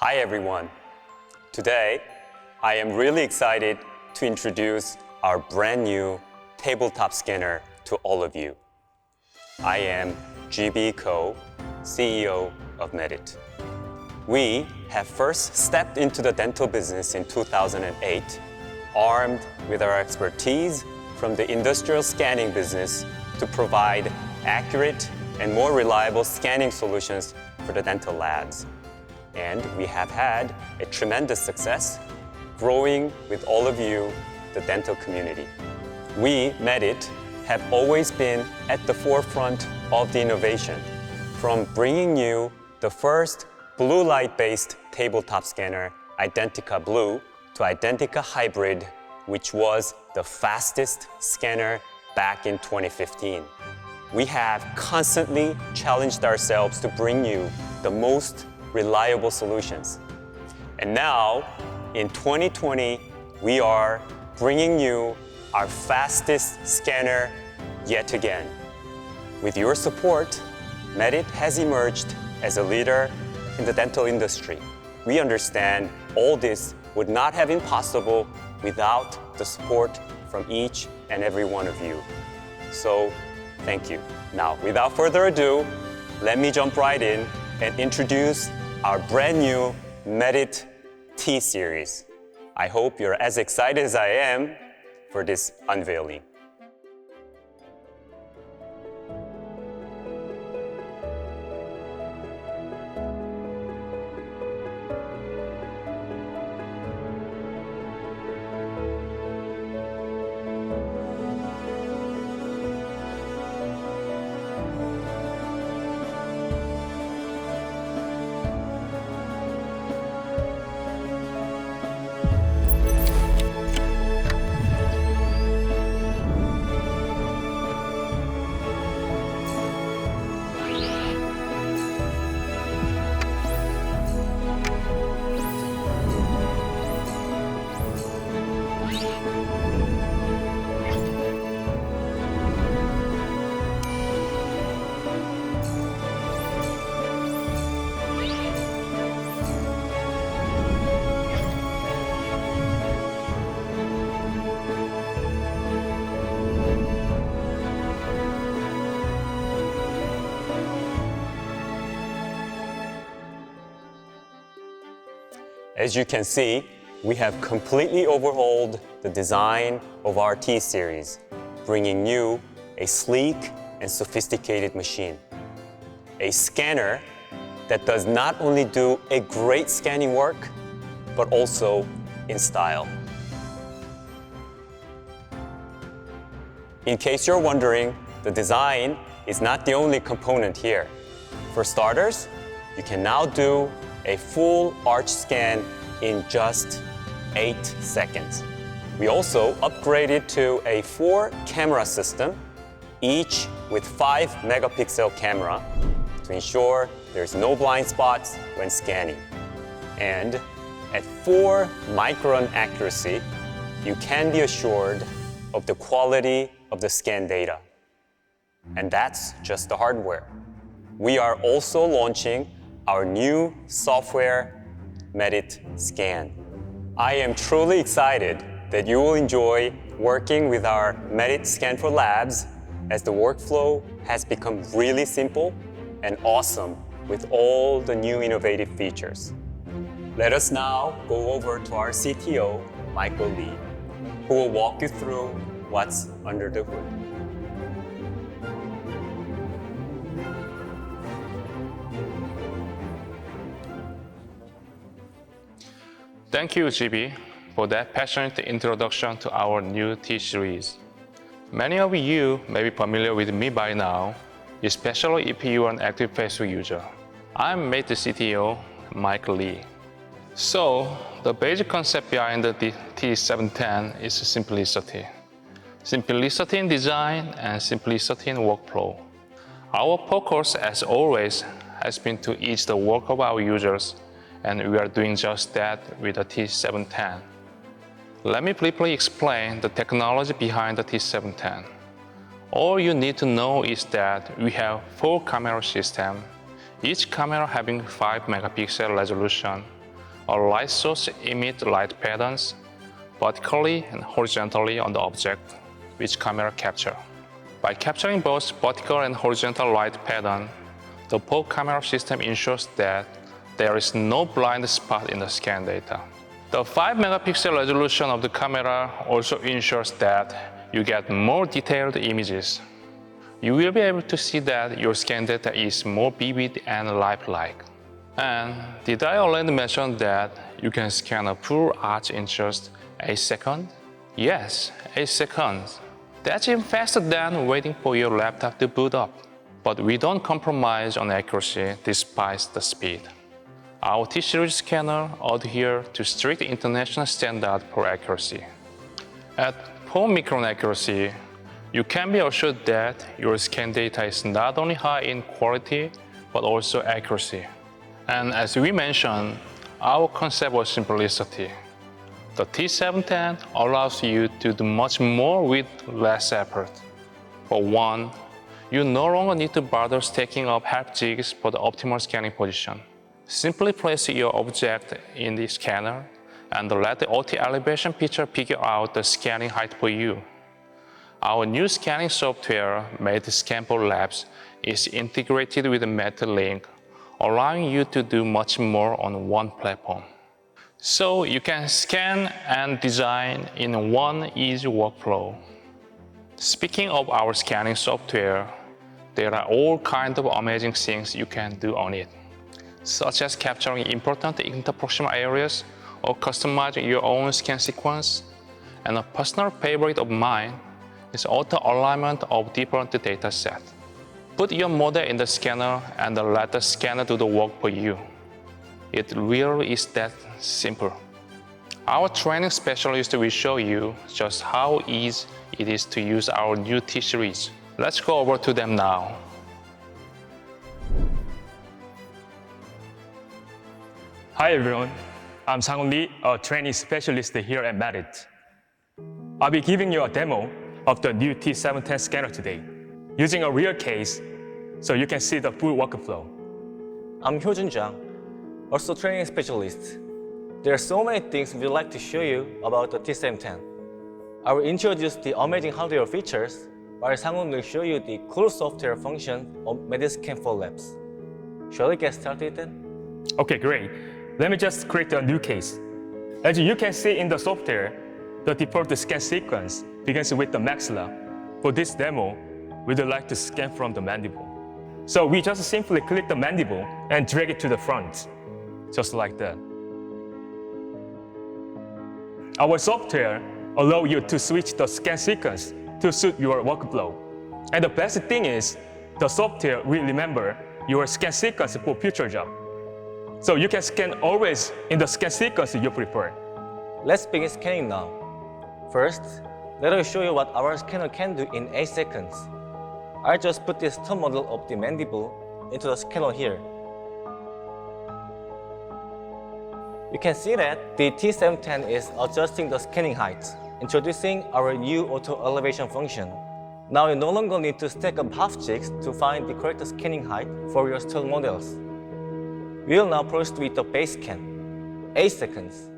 Hi everyone. Today, I am really excited to introduce our brand new tabletop scanner to all of you. I am GB Ko, CEO of Medit. We have first stepped into the dental business in 2008, armed with our expertise from the industrial scanning business to provide accurate and more reliable scanning solutions for the dental labs. And we have had a tremendous success growing with all of you, the dental community. We, Medit, have always been at the forefront of the innovation, from bringing you the first blue light-based tabletop scanner, Identica Blue, to Identica Hybrid, which was the fastest scanner back in 2015. We have constantly challenged ourselves to bring you the most reliable solutions. And now, in 2020, we are bringing you our fastest scanner yet again. With your support, Medit has emerged as a leader in the dental industry. We understand all this would not have been possible without the support from each and every one of you. So, thank you. Now, without further ado, let me jump right in and introduce our brand new Medit T-Series. I hope you're as excited as I am for this unveiling. As you can see, we have completely overhauled the design of our T-Series, bringing you a sleek and sophisticated machine. A scanner that does not only do a great scanning work, but also in style. In case you're wondering, the design is not the only component here. For starters, you can now do a full arch scan in just 8 seconds. We also upgraded to a 4-camera system, each with 5-megapixel camera to ensure there's no blind spots when scanning. And at 4-micron accuracy, you can be assured of the quality of the scan data. And that's just the hardware. We are also launching our new software, Medit Scan. I am truly excited that you will enjoy working with our Medit Scan for Labs, as the workflow has become really simple and awesome with all the new innovative features. Let us now go over to our CTO, Michael Lee, who will walk you through what's under the hood. Thank you, GB, for that passionate introduction to our new T-Series. Many of you may be familiar with me by now, especially if you are an active Facebook user. I'm Medit CTO, Mike Lee. So, the basic concept behind the T710 is simplicity. Simplicity in design and simplicity in workflow. Our focus, as always, has been to ease the work of our users, and we are doing just that with the T710. Let me briefly explain the technology behind the T710. All you need to know is that we have 4 camera systems, each camera having 5 megapixel resolution, a light source emits light patterns vertically and horizontally on the object, which camera capture. By capturing both vertical and horizontal light pattern, the whole camera system ensures that there is no blind spot in the scan data. The 5-megapixel resolution of the camera also ensures that you get more detailed images. You will be able to see that your scan data is more vivid and lifelike. And did I already mention that you can scan a full arch in just 8 seconds? Yes, 8 seconds. That's even faster than waiting for your laptop to boot up. But we don't compromise on accuracy despite the speed. Our T-Series scanner adheres to strict international standards for accuracy. At 4 micron accuracy, you can be assured that your scan data is not only high in quality, but also accuracy. And as we mentioned, our concept was simplicity. The T710 allows you to do much more with less effort. For one, you no longer need to bother stacking up help jigs for the optimal scanning position. Simply place your object in the scanner and let the OT elevation feature figure out the scanning height for you. Our new scanning software, Medit Scanport Labs, is integrated with the Medit link, allowing you to do much more on one platform. So you can scan and design in one easy workflow. Speaking of our scanning software, there are all kinds of amazing things you can do on it, such as capturing important interproximal areas or customizing your own scan sequence. And a personal favorite of mine is auto-alignment of different data sets. Put your model in the scanner and let the scanner do the work for you. It really is that simple. Our training specialist will show you just how easy it is to use our new T-Series. Let's go over to them now. Hi everyone, I'm Jang Lee, a training specialist here at Medit. I'll be giving you a demo of the new T710 scanner today, using a real case so you can see the full workflow. I'm Jang, also training specialist. There are so many things we'd like to show you about the T710. I will introduce the amazing hardware features, while Sang-hoon will show you the cool software function of Medit Scanport Labs. Shall we get started then? Okay, great. Let me just create a new case. As you can see in the software, the default scan sequence begins with the maxilla. For this demo, we'd like to scan from the mandible. So we just simply click the mandible and drag it to the front, just like that. Our software allows you to switch the scan sequence to suit your workflow. And the best thing is, the software will remember your scan sequence for future job. So you can scan always in the scan sequence you prefer. Let's begin scanning now. First, let us show you what our scanner can do in 8 seconds. I'll just put this top model of the mandible into the scanner here. You can see that the T710 is adjusting the scanning height, introducing our new auto elevation function. Now you no longer need to stack up half jigs to find the correct scanning height for your stock models. We will now proceed with the base scan, 8 seconds.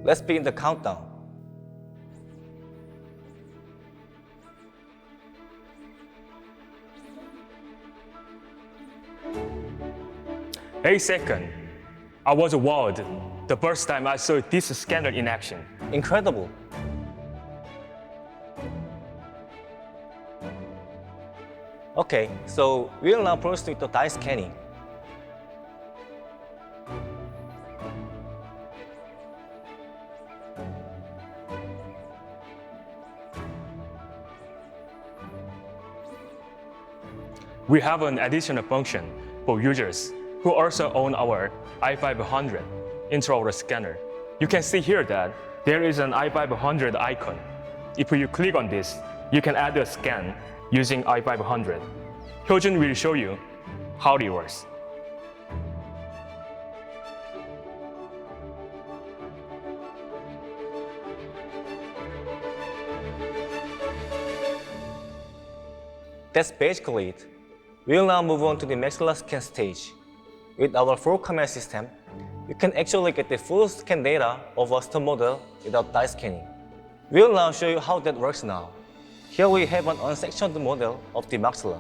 Let's begin the countdown. Eight seconds. I was wowed the first time I saw this scanner in action. Incredible. Okay, so we will now proceed with the die scanning. We have an additional function for users who also own our i500 intraoral scanner. You can see here that there is an i500 icon. If you click on this, you can add a scan using i500. Hyojun will show you how it works. That's basically it. We will now move on to the maxilla scan stage. With our 4-camera system, you can actually get the full scan data of a stone model without dye scanning. We'll now show you how that works now. Here we have an unsectioned model of the maxilla.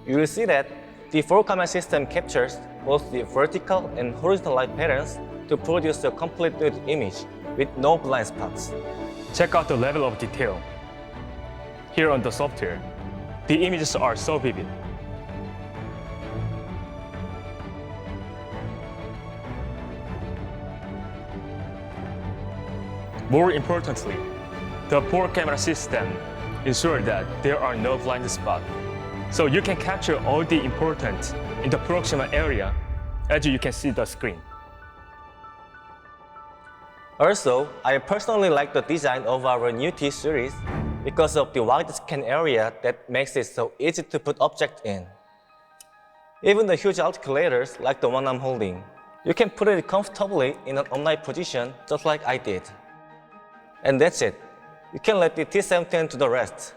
You will see that the 4-camera system captures both the vertical and horizontal light patterns to produce a complete nude image with no blind spots. Check out the level of detail. Here on the software, the images are so vivid. More importantly, the 4-camera system ensures that there are no blind spots. So you can capture all the important in the proximal area as you can see the screen. Also, I personally like the design of our new T-series because of the wide scan area that makes it so easy to put objects in. Even the huge articulators like the one I'm holding, you can put it comfortably in an upright position just like I did. And that's it. You can let the T710 do the rest.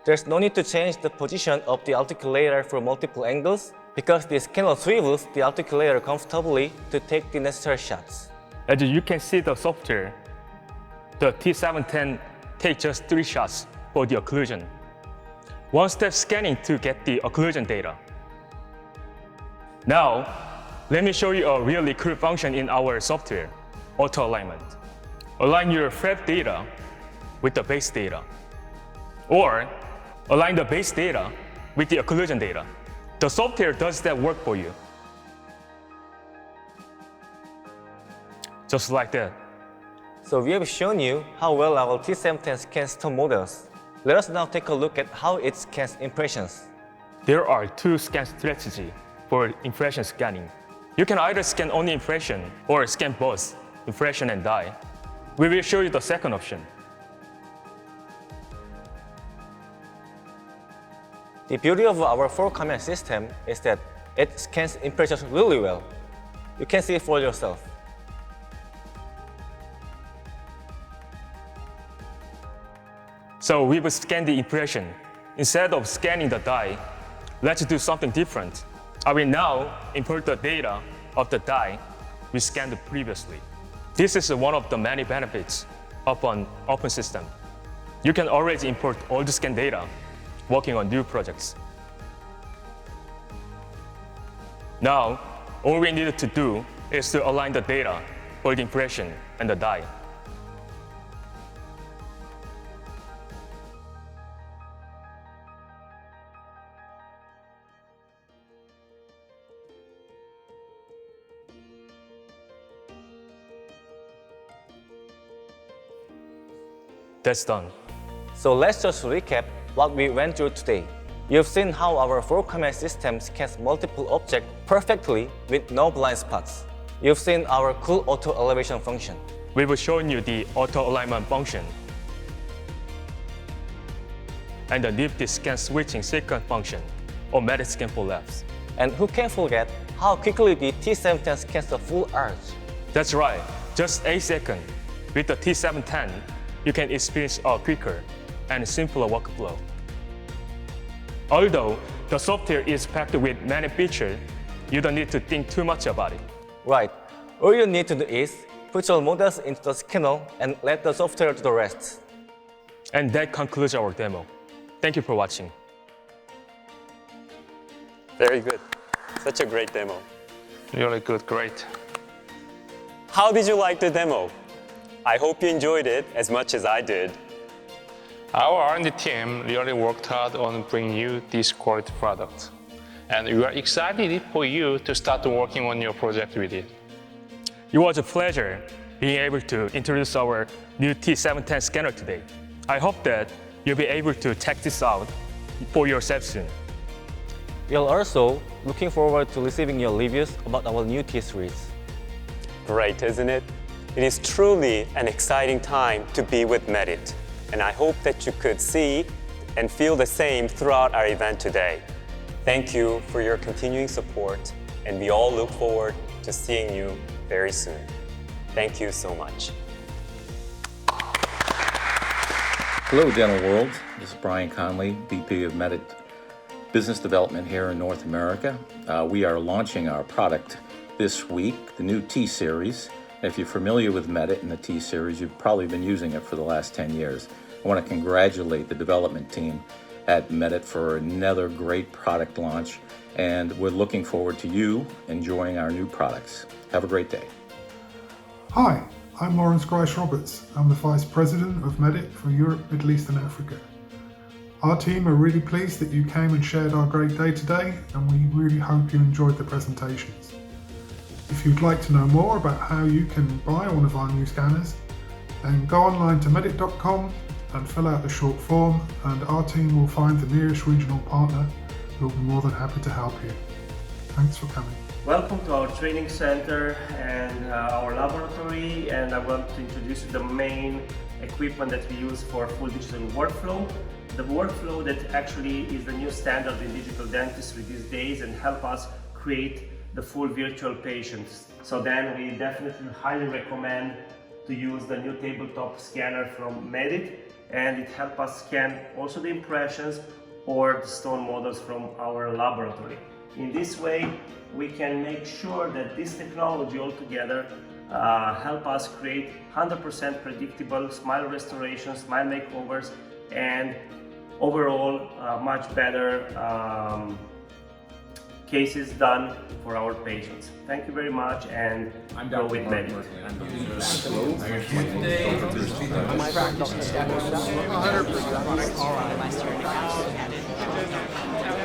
There's no need to change the position of the articulator for multiple angles because the scanner swivels the articulator comfortably to take the necessary shots. As you can see the software, the T710 takes just 3 shots for the occlusion. One-step scanning to get the occlusion data. Now, let me show you a really cool function in our software, auto alignment. Align your FRED data with the base data, or align the base data with the occlusion data. The software does that work for you. Just like that. So we have shown you how well our T710 scans stone models. Let us now take a look at how it scans impressions. There are 2 scan strategies for impression scanning. You can either scan only impression or scan both impression and dye. We will show you the second option. The beauty of our 4-camera system is that it scans impressions really well. You can see it for yourself. So we will scan the impression. Instead of scanning the dye, let's do something different. I will now import the data of the dye we scanned previously. This is one of the many benefits of an open system. You can always import all the scan data working on new projects. Now, all we needed to do is to align the data for the impression and the dye. That's done. So let's just recap what we went through today. You've seen how our 4-camera system scans multiple objects perfectly with no blind spots. You've seen our cool auto elevation function. We will show you the auto alignment function and the nifty scan switching sequence function, or Medit scan for labs. And who can forget how quickly the T710 scans the full arch? That's right, just 8 seconds. With the T710, you can experience a quicker and simpler workflow. Although the software is packed with many features, you don't need to think too much about it. Right. All you need to do is put your models into the scanner and let the software do the rest. And that concludes our demo. Thank you for watching. Very good. Such a great demo. Really good, great. How did you like the demo? I hope you enjoyed it as much as I did. Our R&D team really worked hard on bringing you this quality product. And we are excited for you to start working on your project with it. It was a pleasure being able to introduce our new T710 scanner today. I hope that you'll be able to check this out for yourself soon. We are also looking forward to receiving your reviews about our new T-series. Great, isn't it? It is truly an exciting time to be with Medit, and I hope that you could see and feel the same throughout our event today. Thank you for your continuing support, and we all look forward to seeing you very soon. Thank you so much. Hello, Dental World. This is Brian Conley, VP of Medit. business development here in North America. We are launching our product this week, the new T-Series. If you're familiar with Medit and the T-Series, you've probably been using it for the last 10 years. I want to congratulate the development team at Medit for another great product launch, and we're looking forward to you enjoying our new products. Have a great day. Hi, I'm Lawrence Grice-Roberts. I'm the Vice President of Medit for Europe, Middle East and Africa. Our team are really pleased that you came and shared our great day today, and we really hope you enjoyed the presentations. If you'd like to know more about how you can buy one of our new scanners, then go online to medit.com and fill out the short form, and our team will find the nearest regional partner who will be more than happy to help you. Thanks for coming. Welcome to our training center and our laboratory, and I want to introduce you the main equipment that we use for full digital workflow. The workflow that actually is the new standard in digital dentistry these days and help us create the full virtual patients. So then we definitely highly recommend to use the new tabletop scanner from Medit, and it helps us scan also the impressions or the stone models from our laboratory. In this way, we can make sure that this technology altogether help us create 100% predictable smile restoration, smile makeovers, and overall much better cases done for our patients. Thank you very much, and go with Medit. 100%.